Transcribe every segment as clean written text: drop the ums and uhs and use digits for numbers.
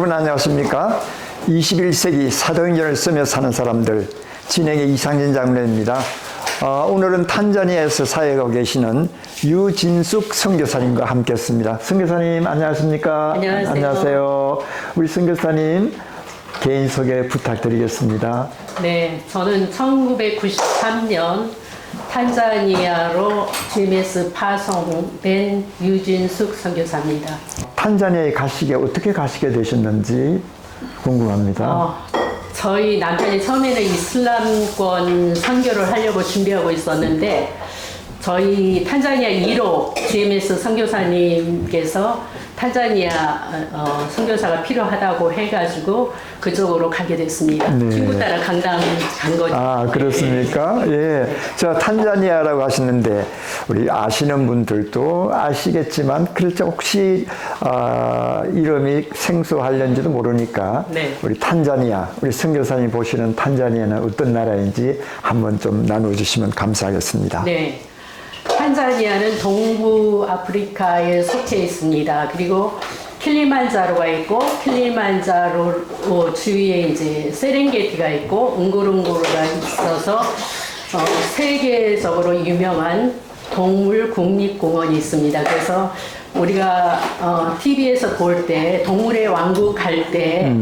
여러분 안녕하십니까? 21세기 사도행전을 쓰며 사는 사람들 진행의 이상진 장로입니다. 오늘은 탄자니아에서 사역하고 계시는 유진숙 선교사님과 함께했습니다. 선교사님 안녕하십니까? 안녕하세요. 안녕하세요. 우리 선교사님 개인 소개 부탁드리겠습니다. 네, 저는 1993년 탄자니아로 GMS 파송된 유진숙 선교사입니다. 탄자니아에 가시게 어떻게 가시게 되셨는지 궁금합니다. 저희 남편이 처음에는 이슬람권 선교를 하려고 준비하고 있었는데 저희 탄자니아 1호 GMS 선교사님께서 탄자니아 선교사가 필요하다고 해가지고 그쪽으로 가게 됐습니다. 네. 친구 따라 강당 간 거죠. 아, 그렇습니까? 예. 자, 탄자니아라고 하시는데, 우리 아시는 분들도 아시겠지만, 그렇죠. 혹시, 이름이 생소하려는지도 모르니까, 네. 우리 탄자니아, 우리 선교사님 보시는 탄자니아는 어떤 나라인지 한번 좀 나눠주시면 감사하겠습니다. 네. 탄자니아는 동부 아프리카에 속해 있습니다. 그리고 킬리만자로가 있고 킬리만자로 주위에 이제 세렝게티가 있고 응고롱고로가 있어서 세계적으로 유명한 동물 국립공원이 있습니다. 그래서 우리가 TV에서 볼 때 동물의 왕국 갈 때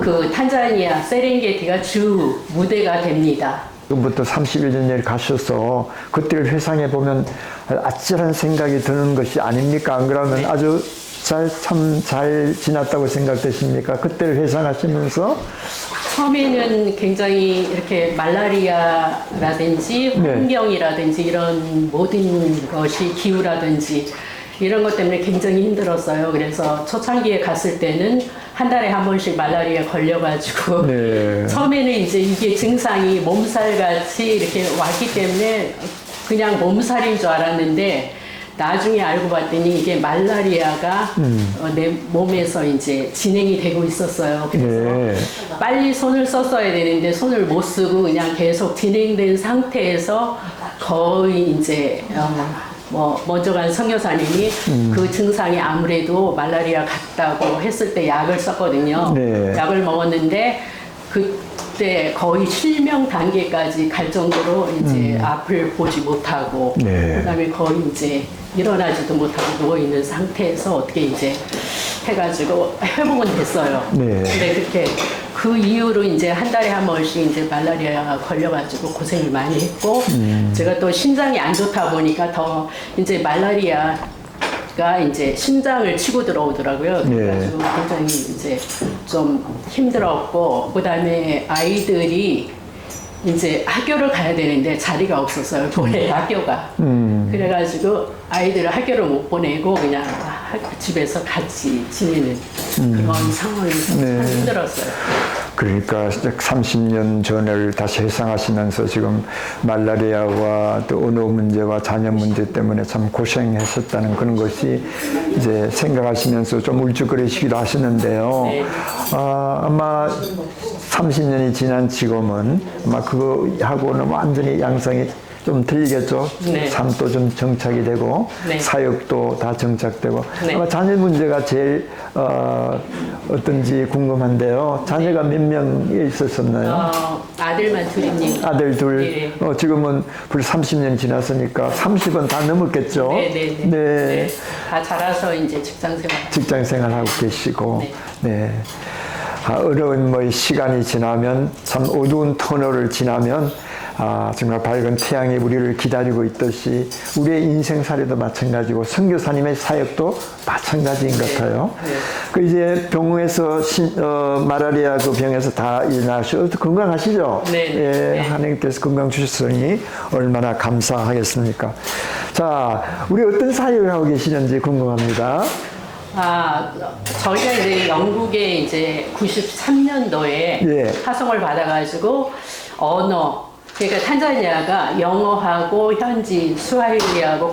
그 탄자니아 세렝게티가 주 무대가 됩니다. 지금부터 30일 전에 가셔서 그때를 회상해 보면 아찔한 생각이 드는 것이 아닙니까? 안 그러면 네. 아주 참 잘 지났다고 생각되십니까? 그때를 회상하시면서 처음에는 굉장히 이렇게 말라리아라든지 환경이라든지 이런 모든 것이 기후라든지 이런 것 때문에 굉장히 힘들었어요. 그래서 초창기에 갔을 때는 한 달에 한 번씩 말라리아 걸려가지고 네. 처음에는 이제 이게 증상이 몸살같이 이렇게 왔기 때문에 그냥 몸살인 줄 알았는데 나중에 알고 봤더니 이게 말라리아가 내 몸에서 이제 진행이 되고 있었어요. 그래서 네. 빨리 손을 썼어야 되는데 손을 못 쓰고 그냥 계속 진행된 상태에서 거의 이제 먼저 간 선교사님이 그 증상이 아무래도 말라리아 같다고 했을 때 약을 썼거든요. 네. 약을 먹었는데 그때 거의 실명 단계까지 갈 정도로 이제 앞을 보지 못하고 네. 그다음에 거의 이제 일어나지도 못하고 누워 있는 상태에서 어떻게 이제 해가지고 회복은 됐어요. 네. 근데 그렇게 그 이후로 이제 한 달에 한 번씩 이제 말라리아 걸려가지고 고생을 많이 했고 제가 또 신장이 안 좋다 보니까 더 이제 말라리아가 이제 심장을 치고 들어오더라고요. 네. 그래가지고 굉장히 이제 좀 힘들었고 그다음에 아이들이 이제 학교를 가야 되는데 자리가 없었어요. 본래 학교가. 그래가지고 아이들을 학교를 못 보내고 그냥 집에서 같이 지내는 그런 상황에서 참 힘들었어요. 그러니까 30년 전을 다시 회상하시면서 지금 말라리아와 또 언어 문제와 자녀 문제 때문에 참 고생하셨다는 그런 것이 이제 생각하시면서 좀 울적거리시기도 하시는데요. 네. 아마 30년이 지난 지금은 아마 그거하고는 완전히 양상이 좀 틀리겠죠. 네. 삶도 좀 정착이 되고 네. 사역도 다 정착되고 네. 아마 자녀 문제가 제일 어떤지 궁금한데요. 자녀가 몇 명 있었었나요? 아들만 둘입니다. 아들 둘. 네. 지금은 벌써 30년 지났으니까 30은 다 넘었겠죠. 네네네. 네. 다 자라서 이제 직장 생활하고 계시고. 네. 네. 어려운 시간이 지나면 참 어두운 터널을 지나면 정말 밝은 태양이 우리를 기다리고 있듯이 우리의 인생살이도 마찬가지고 선교사님의 사역도 마찬가지인 것 같아요. 네. 그 이제 병원에서 말라리아 그 병에서 다 일어나셔 건강하시죠? 네. 예, 네. 하나님께서 건강 주셨으니 얼마나 감사하겠습니까? 자, 우리 어떤 사역을 하고 계시는지 궁금합니다. 저희가 이제 영국에 이제 93년도에 예. 파송을 받아가지고 그러니까 탄자니아가 영어하고 현지 스와힐리하고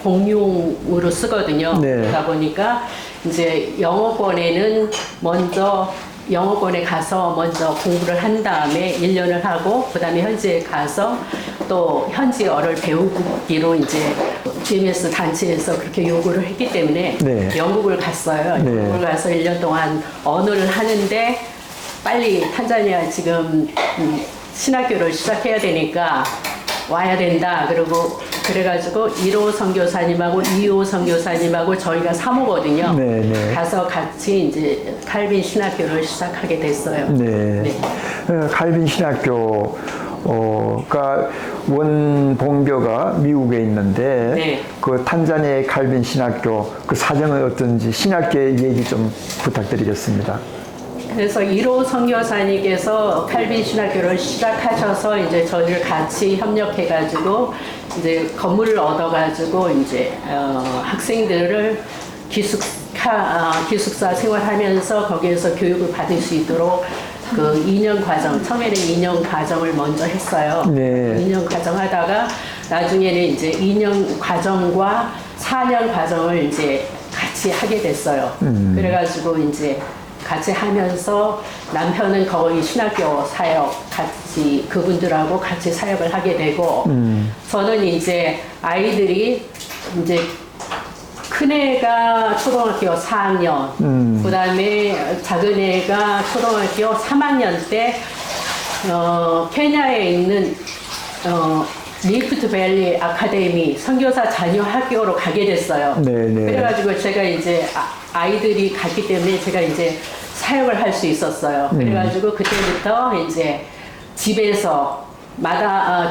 공용으로 쓰거든요. 네. 그러다 보니까 이제 영어권에 가서 먼저 공부를 한 다음에 1년을 하고 그다음에 현지에 가서 또 현지어를 배우기로 이제 GMS 단체에서 그렇게 요구를 했기 때문에 네. 영국을 갔어요. 네. 영국을 가서 1년 동안 언어를 하는데 빨리 탄자니아 지금 신학교를 시작해야 되니까 와야 된다. 그리고 그래가지고 1호 선교사님하고 2호 선교사님하고 저희가 3호거든요. 네, 네. 가서 같이 이제 칼빈 신학교를 시작하게 됐어요. 네. 칼빈 신학교가 원 본교가 미국에 있는데 네. 그 탄자니아의 칼빈 신학교 그 사정은 어떤지 신학교의 얘기 좀 부탁드리겠습니다. 그래서 1호 선교사님께서 칼빈 신학교를 시작하셔서 이제 저희를 같이 협력해가지고 이제 건물을 얻어가지고 이제 학생들을 기숙사 생활하면서 거기에서 교육을 받을 수 있도록 그 2년 과정, 처음에는 2년 과정을 먼저 했어요. 네. 2년 과정 하다가 나중에는 이제 2년 과정과 4년 과정을 이제 같이 하게 됐어요. 그래가지고 이제 같이 하면서 남편은 거기 신학교 사역 같이 그분들하고 같이 사역을 하게 되고 저는 이제 아이들이 이제 큰애가 초등학교 4학년 그 다음에 작은애가 초등학교 3학년 때 케냐에 있는 리프트 밸리 아카데미 선교사 자녀 학교로 가게 됐어요. 네네. 그래가지고 제가 이제 아이들이 갔기 때문에 제가 이제 사역을 할 수 있었어요. 그래가지고 그때부터 이제 집에서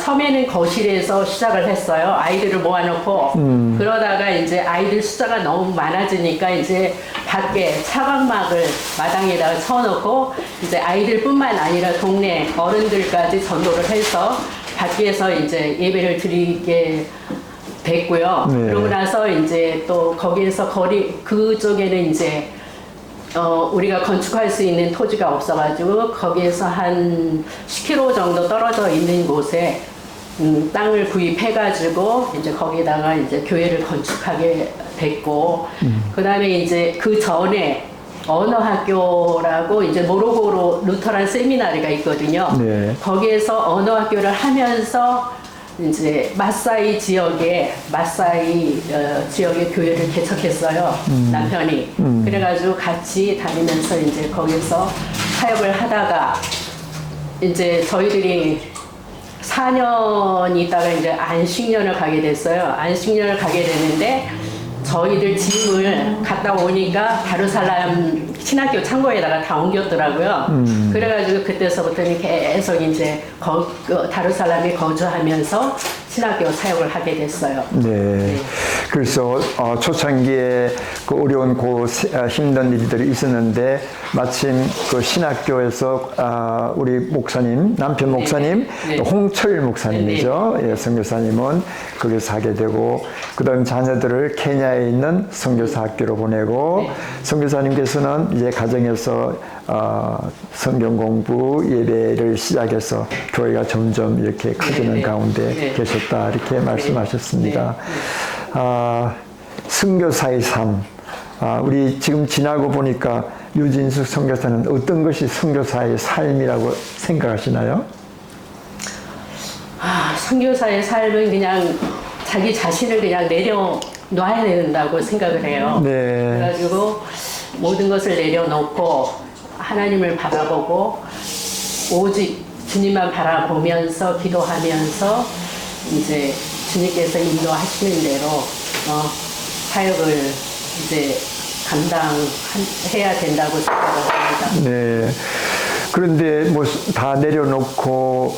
처음에는 거실에서 시작을 했어요. 아이들을 모아놓고 그러다가 이제 아이들 숫자가 너무 많아지니까 이제 밖에 차광막을 마당에다가 쳐놓고 이제 아이들뿐만 아니라 동네 어른들까지 전도를 해서 밖에서 이제 예배를 드리게 됐고요. 네. 그러고 나서 이제 또 거기에서 그쪽에는 이제 우리가 건축할 수 있는 토지가 없어가지고 거기에서 한 10km 정도 떨어져 있는 곳에 땅을 구입해가지고 이제 거기다가 이제 교회를 건축하게 됐고 그 다음에 이제 그 전에 언어학교라고 이제 모로고로 루터란 세미나리가 있거든요. 네. 거기에서 언어학교를 하면서 이제 마사이 지역에 교회를 개척했어요. 남편이. 그래가지고 같이 다니면서 이제 거기서 사역을 하다가 이제 저희들이 4년 있다가 이제 안식년을 가게 됐어요. 안식년을 가게 됐는데 저희들 짐을 갔다 오니까 다루살람 신학교 창고에다가 다 옮겼더라고요. 그래가지고 그때서부터는 계속 이제 다루살람에 거주하면서 신학교 사역을 하게 됐어요. 네. 그래서 초창기에 그 어려운 힘든 일들이 있었는데 마침 그 신학교에서 우리 목사님, 남편 목사님, 네. 또 홍철 목사님이죠. 예, 선교사님은 거기서 하게 되고 그다음 자녀들을 케냐에 있는 선교사 학교로 보내고 선교사님께서는 이제 가정에서 성경 공부 예배를 시작해서 교회가 점점 이렇게 커지는 가운데 계셨다 이렇게 말씀하셨습니다. 선교사의 삶, 우리 지금 지나고 보니까 유진숙 선교사는 어떤 것이 선교사의 삶이라고 생각하시나요? 선교사의 삶은 그냥 자기 자신을 그냥 내려놔야 된다고 생각을 해요. 네. 그래가지고 모든 것을 내려놓고 하나님을 바라보고 오직 주님만 바라보면서 기도하면서 이제 주님께서 인도하시는 대로 사역을 이제 감당해야 된다고 생각을 합니다. 네. 그런데 뭐 다 내려놓고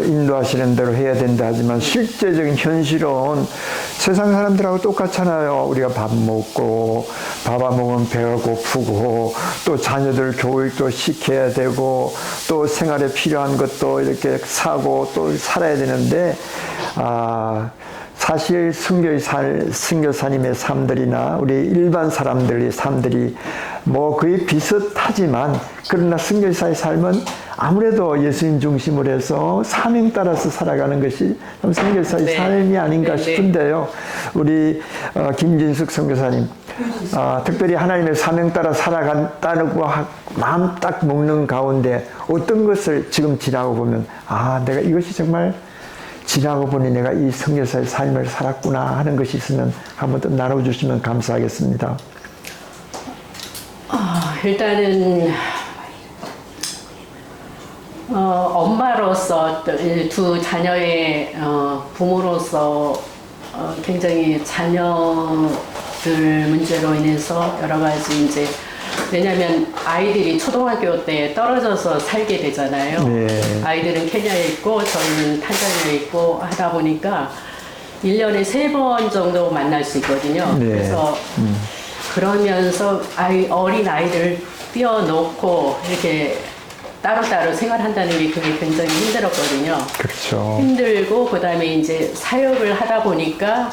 인도하시는 대로 해야 된다 하지만 실제적인 현실은 세상 사람들하고 똑같잖아요. 우리가 밥 먹고 밥 안 먹으면 배가 고프고 또 자녀들 교육도 시켜야 되고 또 생활에 필요한 것도 이렇게 사고 또 살아야 되는데 사실 선교사님의 삶들이나 우리 일반 사람들의 삶들이 뭐 거의 비슷하지만 그러나 선교사의 삶은 아무래도 예수님 중심으로 해서 사명 따라서 살아가는 것이 선교사의 삶이 아닌가 싶은데요. 우리 김진숙 선교사님 특별히 하나님의 사명 따라 살아간다고 마음 딱 먹는 가운데 어떤 것을 지금 지나고 보면 내가 이것이 정말 지나고 보니 내가 이 선교사의 삶을 살았구나 하는 것이 있으면 한번 더 나눠주시면 감사하겠습니다. 일단은 엄마로서 두 자녀의 부모로서 굉장히 자녀들 문제로 인해서 여러 가지 이제 왜냐하면 아이들이 초등학교 때 떨어져서 살게 되잖아요. 네. 아이들은 케냐에 있고 저는 탄자니아에 있고 하다 보니까 1년에 3번 정도 만날 수 있거든요. 네. 그래서 그러면서 어린 아이들을 띄워놓고 이렇게 따로따로 생활한다는 게 그게 굉장히 힘들었거든요. 그렇죠. 힘들고 그다음에 이제 사역을 하다 보니까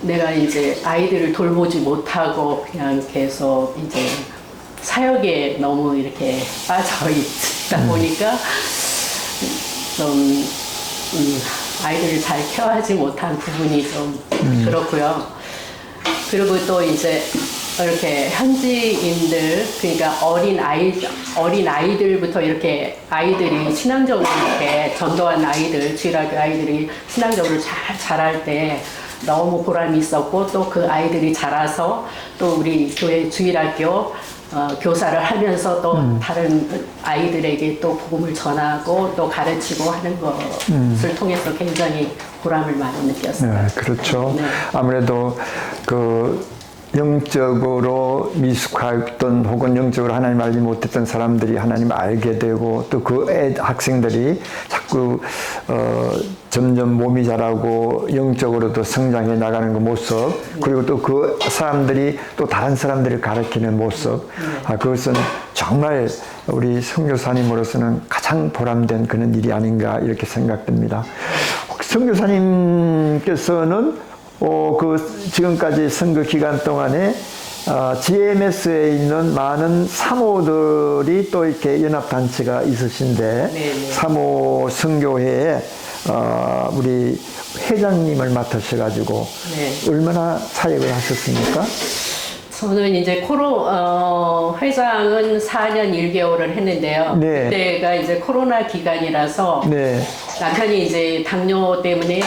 내가 이제 아이들을 돌보지 못하고 그냥 계속 이제 사역에 너무 이렇게 빠져 있다 보니까 좀 아이들을 잘 케어하지 못한 부분이 좀 그렇고요. 그리고 또 이제 이렇게 현지인들, 그러니까 어린 아이들부터 이렇게 아이들이 신앙적으로 이렇게 전도한 아이들, 주일학교 아이들이 신앙적으로 잘 자랄 때 너무 보람이 있었고, 또 그 아이들이 자라서 또 우리 교회 주일학교 교사를 하면서 또 다른 아이들에게 또 복음을 전하고 또 가르치고 하는 것을 통해서 굉장히 보람을 많이 느꼈어요. 네, 그렇죠. 네. 아무래도 그 영적으로 미숙했던 혹은 영적으로 하나님 알지 못했던 사람들이 하나님 알게 되고 또 그 학생들이 자꾸 점점 몸이 자라고 영적으로도 성장해 나가는 그 모습, 그리고 또 그 사람들이 또 다른 사람들을 가르치는 모습, 그것은 정말 우리 선교사님으로서는 가장 보람된 그런 일이 아닌가 이렇게 생각됩니다. 선교사님께서는 지금까지 선거 기간 동안에 GMS에 있는 많은 사모들이 또 이렇게 연합단체가 있으신데, 네네. 사모 선교회에 우리 회장님을 맡으셔가지고 네. 얼마나 사역을 하셨습니까? 저는 이제 회장은 4년 1개월을 했는데요. 네. 그때가 이제 코로나 기간이라서 네. 남편이 이제 당뇨 때문에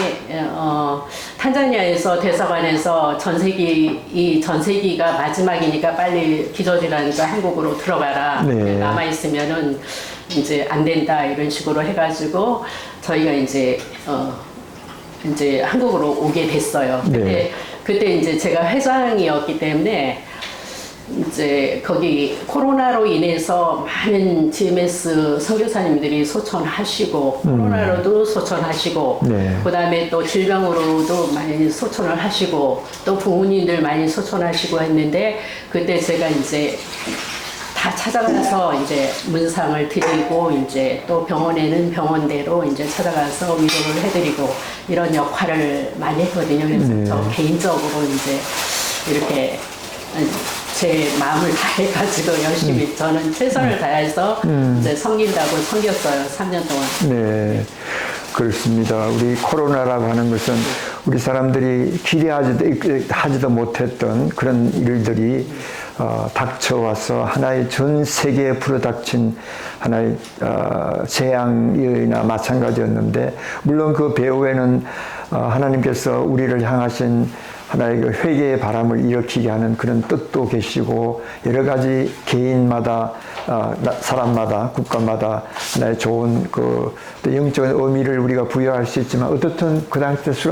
탄자니아에서 대사관에서 전세기가 마지막이니까 빨리 기저질환과 한국으로 들어가라. 네. 남아 있으면은 이제 안 된다 이런 식으로 해가지고 저희가 이제 한국으로 오게 됐어요. 네. 그때 이제 제가 회장이었기 때문에 이제 거기 코로나로 인해서 많은 GMS 선교사님들이 소천하시고 코로나로도 소천하시고 네. 그다음에 또 질병으로도 많이 소천을 하시고 또 부모님들 많이 소천하시고 했는데 그때 제가 이제 다 찾아가서 이제 문상을 드리고 이제 또 병원에는 병원대로 이제 찾아가서 위로를 해드리고 이런 역할을 많이 했거든요. 그래서 네. 저 개인적으로 이제 이렇게 제 마음을 다해가지고 열심히 저는 최선을 다해서 이제 섬긴다고 섬겼어요. 3년 동안. 네, 그렇습니다. 우리 코로나라고 하는 것은 우리 사람들이 기대하지도 못했던 그런 일들이 닥쳐와서 하나의 전 세계에 불어닥친 하나의 재앙이나 마찬가지였는데, 물론 그 배후에는 하나님께서 우리를 향하신 하나의 그 회개의 바람을 일으키게 하는 그런 뜻도 계시고, 여러 가지 개인마다, 사람마다, 국가마다 하나의 좋은 또 영적인 의미를 우리가 부여할 수 있지만, 어떻든 그 당시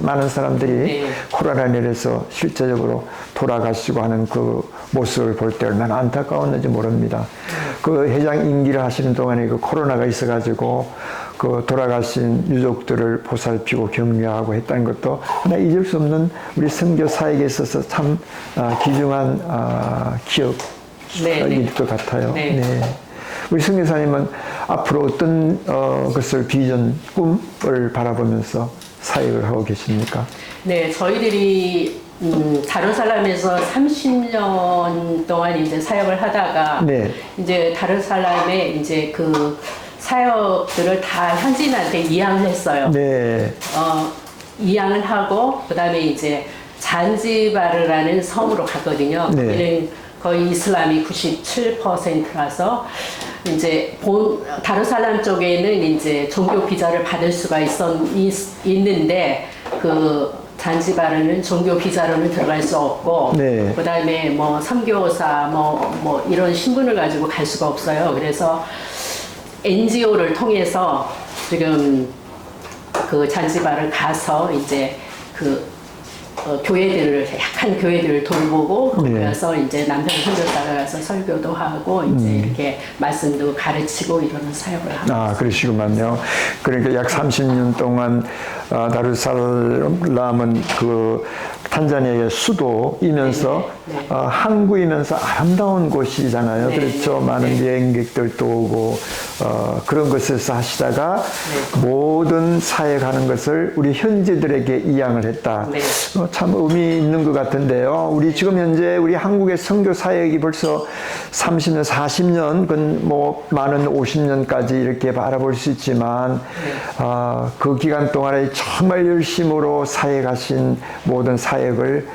많은 사람들이 네. 코로나로 인해서 실제적으로 돌아가시고 하는 그 모습을 볼 때 얼마나 안타까웠는지 모릅니다. 그 회장 임기를 하시는 동안에 그 코로나가 있어가지고 그 돌아가신 유족들을 보살피고 격려하고 했다는 것도 하나 잊을 수 없는 우리 선교 사역에 있어서 참 귀중한 기억일 것 같아요. 네. 네. 우리 선교사님은 앞으로 어떤 것을 꿈을 바라보면서 사역을 하고 계십니까? 네, 저희들이 다른살람에서 30년 동안 이제 사역을 하다가 네. 이제 다른살람에 이제 그 사역들을 다 현지인한테 이양을 했어요. 네. 이양을 하고 그다음에 이제 잔지바르라는 섬으로 갔거든요. 네. 거기는 거의 이슬람이 97%라서 이제 다르살람 쪽에는 이제 종교 비자를 받을 수가 있는데 그 잔지바르는 종교 비자로는 들어갈 수 없고, 네. 그다음에 뭐 선교사 뭐 이런 신분을 가지고 갈 수가 없어요. 그래서 NGO를 통해서 지금 그 잔지바를 가서 이제 그 교회들을 약한 교회들을 돌보고 거기 네. 가서 이제 남편 선교사가 가서 설교도 하고 이제 이렇게 말씀도 가르치고 이러는 사역을 하고. 아, 그러시구만요. 그러니까 약 30년 동안 다르살람은 그 탄자니아의 수도이면서 네, 네. 항구이면서 아름다운 곳이잖아요. 네, 그렇죠. 많은 네. 여행객들도 오고 그런 곳에서 하시다가 모든 사역하는 것을 우리 현지들에게 이양을 했다. 네. 참 의미 있는 것 같은데요. 우리 지금 현재 우리 한국의 선교 사역이 벌써 30년, 40년, 그건 뭐 많은 50년까지 이렇게 바라볼 수 있지만 그 기간 동안에 정말 열심으로 사역하신 모든 사역을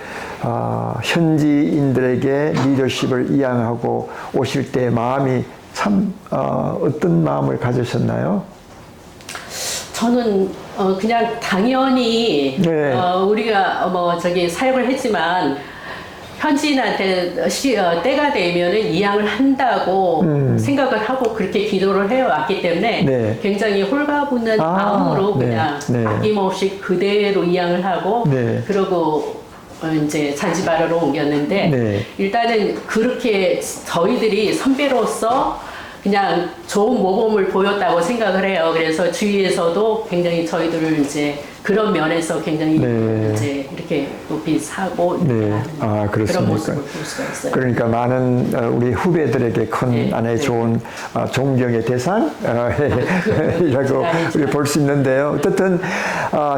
현지인들에게 리더십을 이양하고 오실 때 마음이 참 어떤 마음을 가지셨나요? 저는 그냥 당연히 네. 우리가 뭐 저기 사역을 했지만 현지인한테 때가 되면은 이양을 한다고 생각을 하고 그렇게 기도를 해왔기 때문에 네. 굉장히 홀가분한 마음으로 네. 그냥 네. 아낌없이 그대로 이양을 하고 네. 그러고 이제 잔지바르로 옮겼는데 네. 일단은 그렇게 저희들이 선배로서 그냥 좋은 모범을 보였다고 생각을 해요. 그래서 주위에서도 굉장히 저희들을 이제 그런 면에서 굉장히 네. 이제 이렇게 높이 사고 네. 하는 그렇습니까? 그런 모습을 볼 수가 있어요. 그러니까 많은 우리 후배들에게 큰 네, 하나의 네. 좋은 존경의 대상이라고 우리 볼 수 있는데요. 어쨌든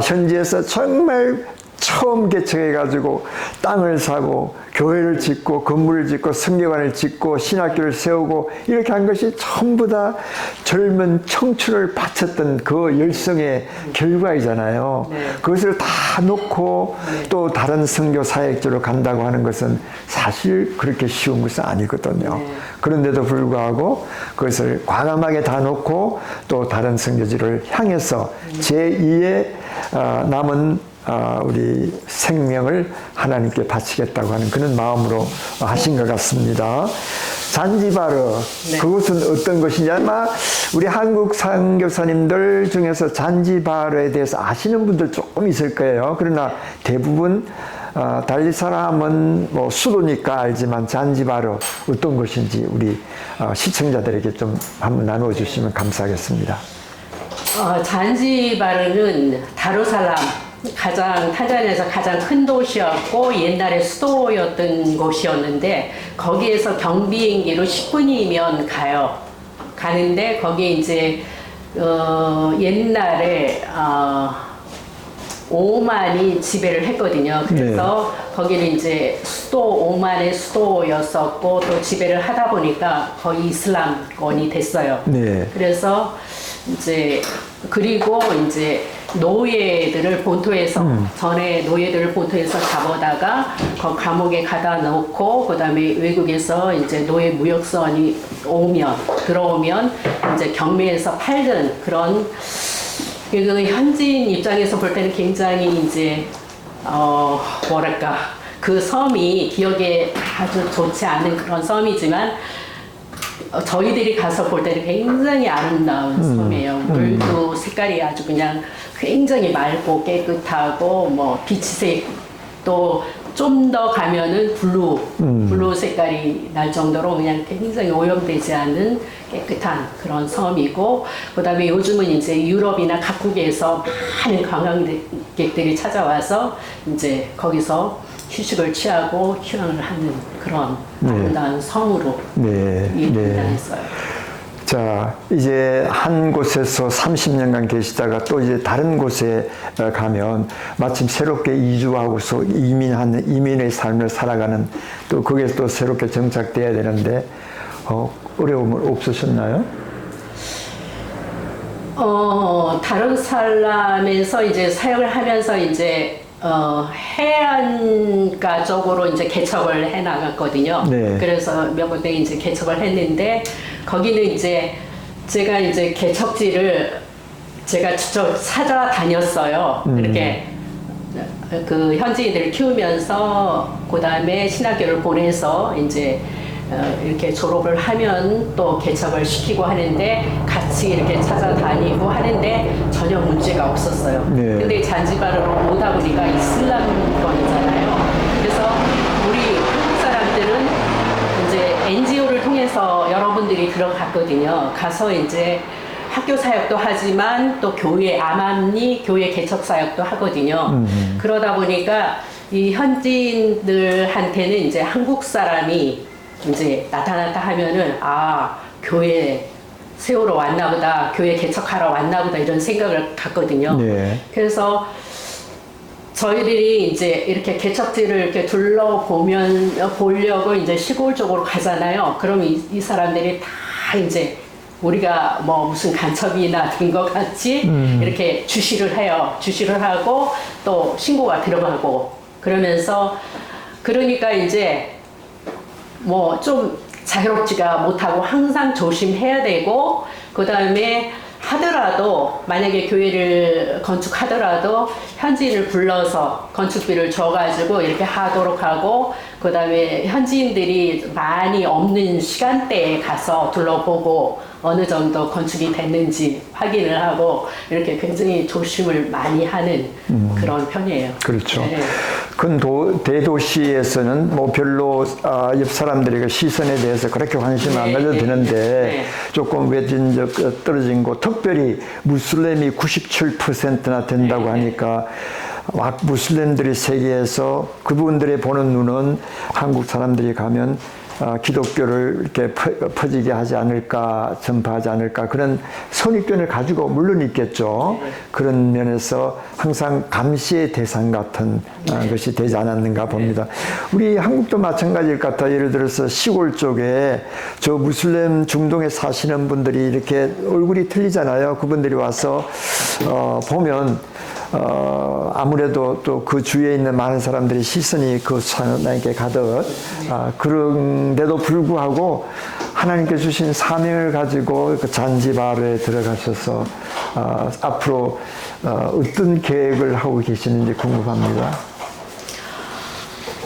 현지에서 정말 처음 개척해가지고 땅을 사고 교회를 짓고 건물을 짓고 성경관을 짓고 신학교를 세우고 이렇게 한 것이 전부 다 젊은 청춘을 바쳤던 그 열성의 결과이잖아요. 네. 그것을 다 놓고 또 다른 선교 사역지로 간다고 하는 것은 사실 그렇게 쉬운 것은 아니거든요. 네. 그런데도 불구하고 그것을 과감하게 다 놓고 또 다른 선교지를 향해서 제2의 남은 우리 생명을 하나님께 바치겠다고 하는 그런 마음으로 하신 것 같습니다. 잔지바르, 네. 그것은 어떤 것이냐? 아마 우리 한국 선교사님들 중에서 잔지바르에 대해서 아시는 분들 조금 있을 거예요. 그러나 대부분 달리사람은 뭐 수도니까 알지만 잔지바르 어떤 것인지 우리 시청자들에게 좀 한번 나누어 주시면 감사하겠습니다. 잔지바르는 다루살람 탄자니아에서 가장 큰 도시였고 옛날에 수도였던 곳이었는데 거기에서 경비행기로 10분이면 가는데 거기에 이제 옛날에 오만이 지배를 했거든요. 그래서 거기는 이제 오만의 수도였었고 또 지배를 하다 보니까 거의 이슬람권이 됐어요. 네. 그래서 이제 그리고 이제 노예들을 본토에서 전에 노예들을 본토에서 잡아다가 감옥에 가다 놓고 그다음에 외국에서 이제 노예 무역선이 들어오면 이제 경매에서 팔던 그런 그 현지인 입장에서 볼 때는 굉장히 이제 뭐랄까 그 섬이 기억에 아주 좋지 않은 그런 섬이지만 저희들이 가서 볼 때는 굉장히 아름다운 섬이에요. 물도 색깔이 아주 그냥 굉장히 맑고 깨끗하고 뭐 비치색 또 좀 더 가면은 블루 색깔이 날 정도로 그냥 굉장히 오염되지 않은 깨끗한 그런 섬이고 그다음에 요즘은 이제 유럽이나 각국에서 많은 관광객들이 찾아와서 이제 거기서 휴식을 취하고 휴양을 하는 그런 아름다운 섬으로 등장했어요. 자, 이제 한 곳에서 30년간 계시다가 또 이제 다른 곳에 가면 마침 새롭게 이주하고서 이민의 삶을 살아가는 또 거기에서 또 새롭게 정착돼야 되는데 어려움은 없으셨나요? 다루살람에서 이제 사역을 하면서 이제 해안가 쪽으로 이제 개척을 해 나갔거든요. 네. 그래서 몇 군데 이제 개척을 했는데 거기는 이제 제가 이제 개척지를 제가 직접 찾아다녔어요. 이렇게 그 현지인들을 키우면서 그 다음에 신학교를 보내서 이제 이렇게 졸업을 하면 또 개척을 시키고 하는데 같이 이렇게 찾아다니고 하는데 전혀 문제가 없었어요. 네. 근데 잔지바르로 오다 보니까 이슬람권이잖아요. 그래서 우리 한국 사람들은 이제 NGO를 통해서 여러분들이 들어갔거든요. 가서 이제 학교 사역도 하지만 또 교회 아맘리 교회 개척 사역도 하거든요. 그러다 보니까 이 현지인들한테는 이제 한국 사람이 이제 나타났다 하면은 아 교회 세우러 왔나 보다, 교회 개척하러 왔나 보다 이런 생각을 갖거든요. 네. 그래서 저희들이 이제 이렇게 개척지를 이렇게 보려고 이제 시골 쪽으로 가잖아요. 그럼 이 사람들이 다 이제 우리가 뭐 무슨 간첩이나 된 것 같이 이렇게 주시를 해요. 주시를 하고 또 신고가 들어가고 그러면서 그러니까 이제 뭐 좀 자유롭지가 못하고 항상 조심해야 되고 그 다음에 하더라도 만약에 교회를 건축하더라도 현지인을 불러서 건축비를 줘가지고 이렇게 하도록 하고 그 다음에 현지인들이 많이 없는 시간대에 가서 둘러보고 어느 정도 건축이 됐는지 확인을 하고 이렇게 굉장히 조심을 많이 하는 그런 편이에요. 그렇죠. 네. 큰 대도시에서는 뭐 별로 옆 사람들의 시선에 대해서 그렇게 관심 안 가져도 되는데 네. 조금 외진 떨어진 곳, 특별히 무슬림이 97%나 된다고 하니까 무슬림들이 세계에서 그분들이 보는 눈은 한국 사람들이 가면 기독교를 이렇게 퍼지게 하지 않을까, 전파하지 않을까, 그런 선입견을 가지고 물론 있겠죠. 그런 면에서 항상 감시의 대상 같은 것이 되지 않았는가 봅니다. 우리 한국도 마찬가지일 것 같아요. 예를 들어서 시골 쪽에 저 무슬림 중동에 사시는 분들이 이렇게 얼굴이 틀리잖아요. 그분들이 와서 보면 아무래도 또 그 주위에 있는 많은 사람들이 시선이 그 하나님께 가득 그런데도 불구하고 하나님께 주신 사명을 가지고 그 잔지바르에 들어가셔서 앞으로 어떤 계획을 하고 계시는지 궁금합니다.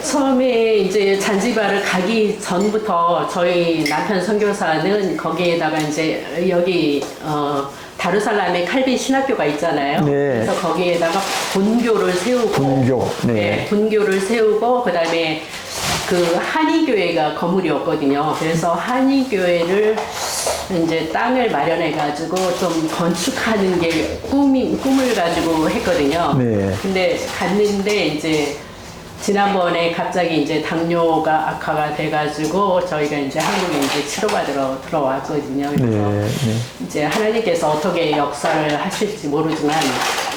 처음에 이제 잔지바를 가기 전부터 저희 남편 선교사는 거기에다가 이제 여기 다르살람에 칼빈 신학교가 있잖아요. 네. 그래서 거기에다가 본교를 세우고, 본교, 네. 네, 본교를 세우고 그다음에 그 한의교회가 건물이었거든요. 그래서 한의교회를 이제 땅을 마련해 가지고 좀 건축하는 게 꿈을 가지고 했거든요. 네. 근데 갔는데 이제 지난번에 갑자기 이제 당뇨가 악화가 돼가지고 저희가 이제 한국에 이제 치료받으러 들어왔거든요. 그래서 네, 네. 이제 하나님께서 어떻게 역사를 하실지 모르지만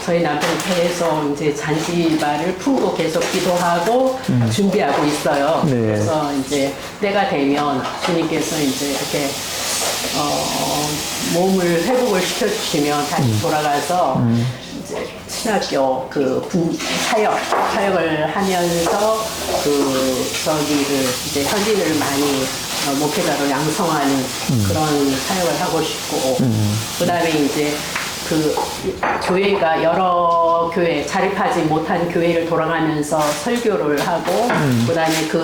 저희 남편은 계속 이제 잔지바를 품고 계속 기도하고 준비하고 있어요. 네. 그래서 이제 때가 되면 주님께서 이제 이렇게 몸을 회복을 시켜주시면 다시 돌아가서 이제 신학교 사역을 하면서 저기를 이제 현지인을 많이 목회자로 양성하는 그런 사역을 하고 싶고 그다음에 이제 그 교회가 여러 교회 자립하지 못한 교회를 돌아가면서 설교를 하고 그다음에 그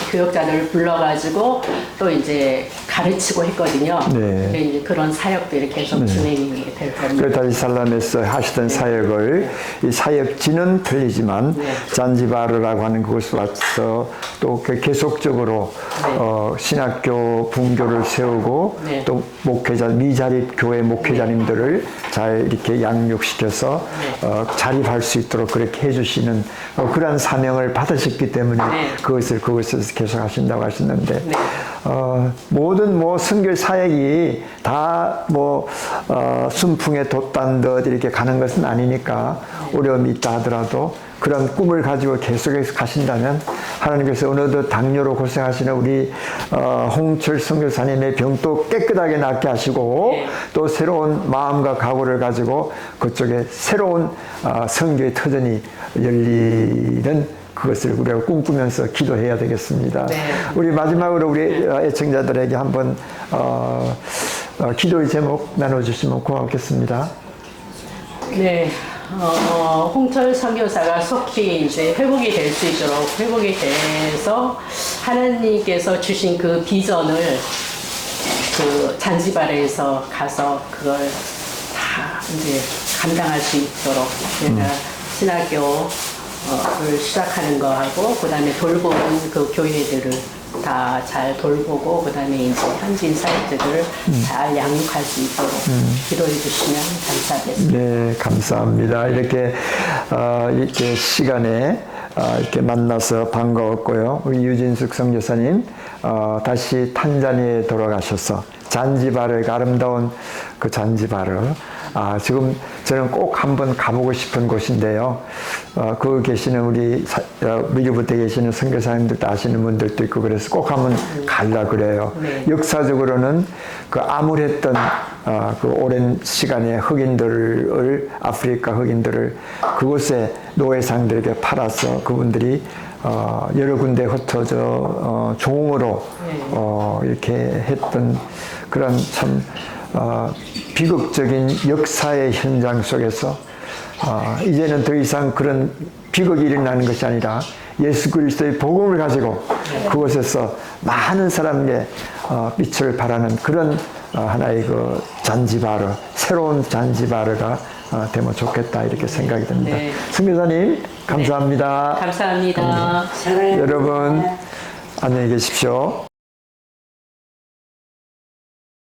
교역자들을 불러가지고 또 이제 가르치고 했거든요. 네. 이제 그런 사역들이 계속 진행이 될 겁니다. 그 다르살람에서 하시던 사역을 이 사역지는 틀리지만 잔지바르라고 하는 그곳에 와서 또 계속적으로 신학교 분교를 세우고 또 목회자 미자립 교회 목회자님들을 잘 이렇게 양육시켜서 자립할 수 있도록 그렇게 해주시는 그러한 사명을 받으셨기 때문에 그것을 계속 하신다고 하셨는데 모든 선교 사역이 다 순풍에 돛단 듯 이렇게 가는 것은 아니니까 어려움이 있다 하더라도 그런 꿈을 가지고 계속해서 가신다면 하나님께서 어느덧 당뇨로 고생하시는 우리 홍철 선교사님의 병도 깨끗하게 낫게 하시고 또 새로운 마음과 각오를 가지고 그쪽에 새로운 선교의 터전이 열리는 그것을 우리가 꿈꾸면서 기도해야 되겠습니다. 네. 우리 마지막으로 우리 애청자들에게 한번 기도의 제목 나눠주시면 고맙겠습니다. 네, 홍철 선교사가 속히 이제 회복이 될 수 있도록 회복이 돼서 하나님께서 주신 그 비전을 그 잔지바르에서 가서 그걸 다 이제 감당할 수 있도록 제가 신학교를 시작하는 거하고 그다음에 돌보는 그 교회들을 다 잘 돌보고 그다음에 이제 현지인 사역들을 잘 양육할 수 있도록 기도해 주시면 감사하겠습니다. 네, 감사합니다. 이렇게 시간에 이렇게 만나서 반가웠고요. 우리 유진숙 선교사님 다시 탄자니아에 돌아가셔서 잔지바르 아름다운 그 잔지바르 지금 저는 꼭 한번 가보고 싶은 곳인데요. 거기 계시는 우리 미리부터 계시는 선교사님들도 아시는 분들도 있고 그래서 꼭 한번 가려 그래요. 네. 역사적으로는 그 암울했던 그 오랜 시간에 흑인들을 아프리카 흑인들을 그곳에 노예상들에게 팔아서 그분들이 여러 군데 흩어져 종으로 이렇게 했던 그런 참 비극적인 역사의 현장 속에서 이제는 더 이상 그런 비극이 일어나는 것이 아니라 예수 그리스도의 복음을 가지고 그곳에서 많은 사람에게 빛을 발하는 그런 하나의 그 잔지바르, 새로운 잔지바르가 되면 좋겠다 이렇게 생각이 듭니다. 네. 선교사님 감사합니다. 감사합니다. 여러분 안녕히 계십시오.